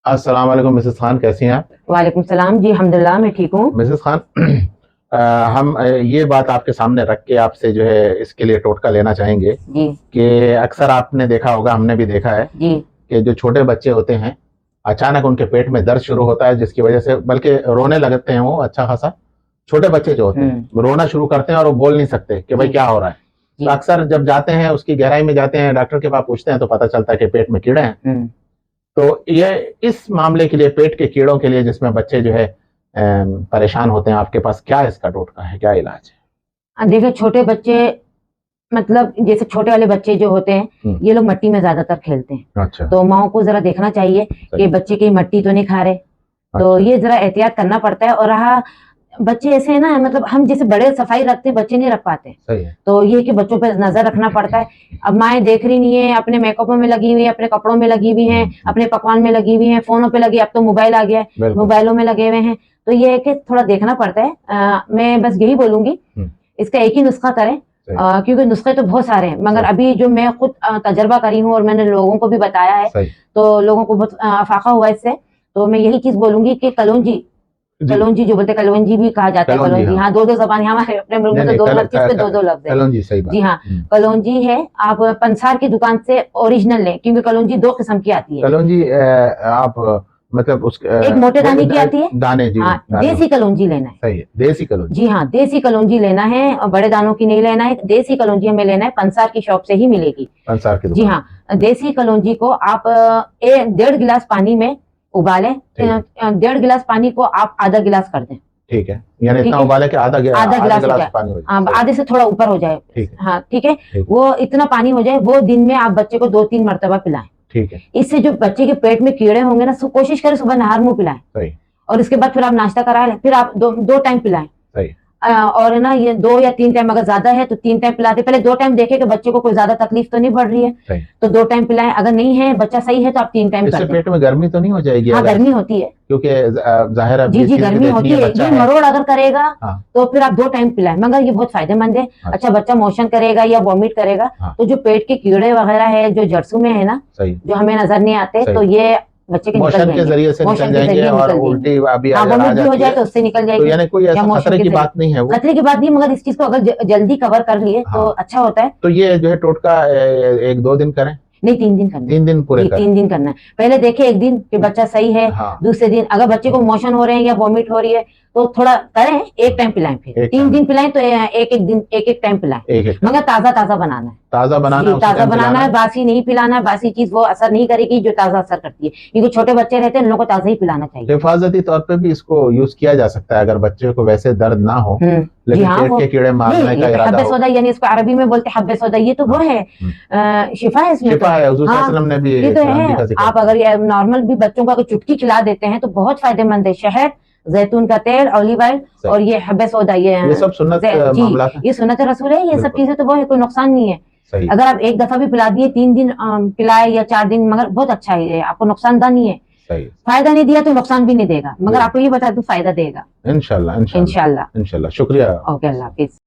अस्सलाम वालेकुम मिसेस खान, कैसी हैं आप? वालेकुम सलाम जी, अल्हम्दुलिल्लाह मैं ठीक हूँ। मिसेस खान, हम ये बात आपके सामने रख के आपसे जो है इसके लिए टोटका लेना चाहेंगे जी कि अक्सर आपने देखा होगा, हमने भी देखा है जी कि जो छोटे बच्चे होते हैं अचानक उनके पेट में दर्द शुरू होता है, जिसकी वजह से बल्कि रोने लगते हैं। वो अच्छा खासा छोटे बच्चे जो होते हैं रोना शुरू करते हैं और वो बोल नहीं सकते कि भाई जी क्या हो रहा है। तो जी अक्सर जब जाते हैं, उसकी गहराई में जाते हैं, डॉक्टर के पास पूछते हैं तो पता चलता है कि पेट में कीड़े हैं। तो ये इस मामले के लिए, पेट के कीड़ों के लिए जिसमें बच्चे जो है परेशान होते हैं, आपके पास क्या इसका टोटका है, क्या इलाज है? देखिए, छोटे बच्चे मतलब जैसे छोटे वाले बच्चे जो होते हैं ये लोग मिट्टी में ज्यादातर खेलते हैं। अच्छा। तो माओ को जरा देखना चाहिए कि बच्चे की मिट्टी तो नहीं खा रहे। तो अच्छा। ये जरा एहतियात करना पड़ता है। और रहा बच्चे ऐसे है ना, मतलब हम जैसे बड़े सफाई रखते हैं, बच्चे नहीं रख पाते। सही है। तो ये कि बच्चों पे नजर रखना पड़ता है। अब माएँ देख रही नहीं है, अपने मेकअप में लगी हुई है, अपने कपड़ों में लगी हुई है, अपने पकवान में लगी हुई है, फोनों पे लगी। अब तो मोबाइल आ गया है, मोबाइलों में लगे हुए हैं। तो ये है कि थोड़ा देखना पड़ता है। मैं बस यही बोलूंगी, इसका एक ही नुस्खा करें, क्योंकि नुस्खे तो बहुत सारे हैं, मगर अभी जो मैं खुद तजर्बा करी हूँ और मैंने लोगों को भी बताया है, तो लोगों को बहुत अफाका हुआ इससे। तो मैं यही चीज बोलूंगी कि कलौंजी जो बोलते हैं, कलौंजी भी कहा जाता है। कलौंजी, हाँ, दो जबान हमारे अपने मुल्क में तो दो, हर चीज पे दो लफ्ज है। कलौंजी, सही बात। जी हाँ, कलौंजी है। आप पंसार की दुकान से ओरिजिनल लें, क्योंकि कलौंजी दो किस्म की आती है। कलौंजी आप मतलब एक मोटे दाने की आती है, दाने, जी। हाँ, देसी कलौंजी लेना है। सही है, देसी कलौंजी। जी हाँ, देसी कलौंजी लेना है और बड़े दानों की नहीं लेना है। देसी कलौंजी हमें लेना है, पंसार की शॉप से ही मिलेगी। पंसार की जी हाँ, देसी कलौंजी को आप 1.5 गिलास पानी में उबालें। 1.5 गिलास पानी को आप आधा गिलास कर दें। ठीक है, यानी इतना उबाले कि आधा गिलास पानी हो जाए। आधे से थोड़ा ऊपर हो जाए। हाँ, ठीक है। वो इतना पानी हो जाए, वो दिन में आप बच्चे को 2-3 मरतबा पिलाएं। ठीक है। इससे जो बच्चे के पेट में कीड़े होंगे ना, कोशिश करें सुबह नहर मुंह पिलाएं। सही। और इसके बाद फिर आप नाश्ता कराएं, फिर आप दो टाइम पिलाएं। सही। और ना ये 2 या 3 टाइम, अगर ज्यादा है तो 3 टाइम पिलाते। पहले 2 टाइम देखे कि बच्चे को कोई ज्यादा तकलीफ तो नहीं बढ़ रही है, तो 2 टाइम पिलाएं। अगर नहीं है, बच्चा सही है, तो आप 3 टाइम कर दें। पेट में गर्मी तो नहीं हो जाएगी? हाँ, गर्मी होती है, क्योंकि जाहिर है। जी, गर्मी होती है। ये मरोड़ अगर करेगा तो फिर आप 2 टाइम पिलाएं, मगर ये बहुत फायदेमंद है। अच्छा, बच्चा मोशन करेगा या वॉमिट करेगा तो जो पेट के कीड़े वगैरह है, जो जर्सू में है ना, जो हमें नजर नहीं आते, तो ये बच्चे के मोशन के जरिए से निकल जाएंगे और उल्टी अभी आ हो जाए तो उससे निकल जाएगी। तो यानी कोई ऐसा खतरे की बात नहीं है। वो खतरे की बात नहीं, मगर इस चीज को अगर जल्दी कवर कर लिए तो अच्छा होता है। तो ये जो है टोटका 1-2 दिन करें? नहीं, 3 दिन करना है। 3 दिन पूरे करना है। 3 दिन करना है। पहले देखे एक दिन कि बच्चा सही है, दूसरे दिन अगर बच्चे को मोशन हो रहे हैं या वॉमिट हो रही है तो थोड़ा करें, एक टाइम पिलाएं। फिर 3 दिन पिलाएं तो एक टाइम पिलाएं, मगर ताजा बनाना है। ताजा बनाना है, बासी नहीं पिलाना है। बासी चीज वो असर नहीं करेगी जो ताजा असर करती है, क्योंकि छोटे बच्चे रहते हैं, उन लोगों को ताजा ही पिलाना चाहिए। हिफाजती तौर पे भी इसको यूज किया जा सकता है अगर बच्चे को वैसे दर्द ना हो, लेकिन पेट के कीड़े मारने का इरादा हो। हब्बे सौदा, यानी इसको अरबी में बोलते हैं हब्बे सौदा। ये तो वो है, शिफा है इसमें। शिफा है, हुजूर सल्लल्लाहु अलैहि वसल्लम ने भी ये तो है। आप अगर नॉर्मल भी बच्चों को चुटकी खिला देते हैं तो बहुत फायदेमंद है। शहद, जैतून का तेल, ऑलिव ऑयल और ये हब्बे सौदा, ये सब सुन्नत मामला है। ये सुन्नत रसूल है। ये सब चीजें तो वो है, कोई नुकसान नहीं है। अगर आप एक दफा भी पिला दिए, 3 दिन पिलाए या 4 दिन, मगर बहुत अच्छा है, आपको नुकसानदार नहीं है। फायदा नहीं दिया तो नुकसान भी नहीं देगा, मगर आपको ये बता दूं फायदा देगा। इंशाल्लाह। शुक्रिया। ओके, अल्लाह हाफिज।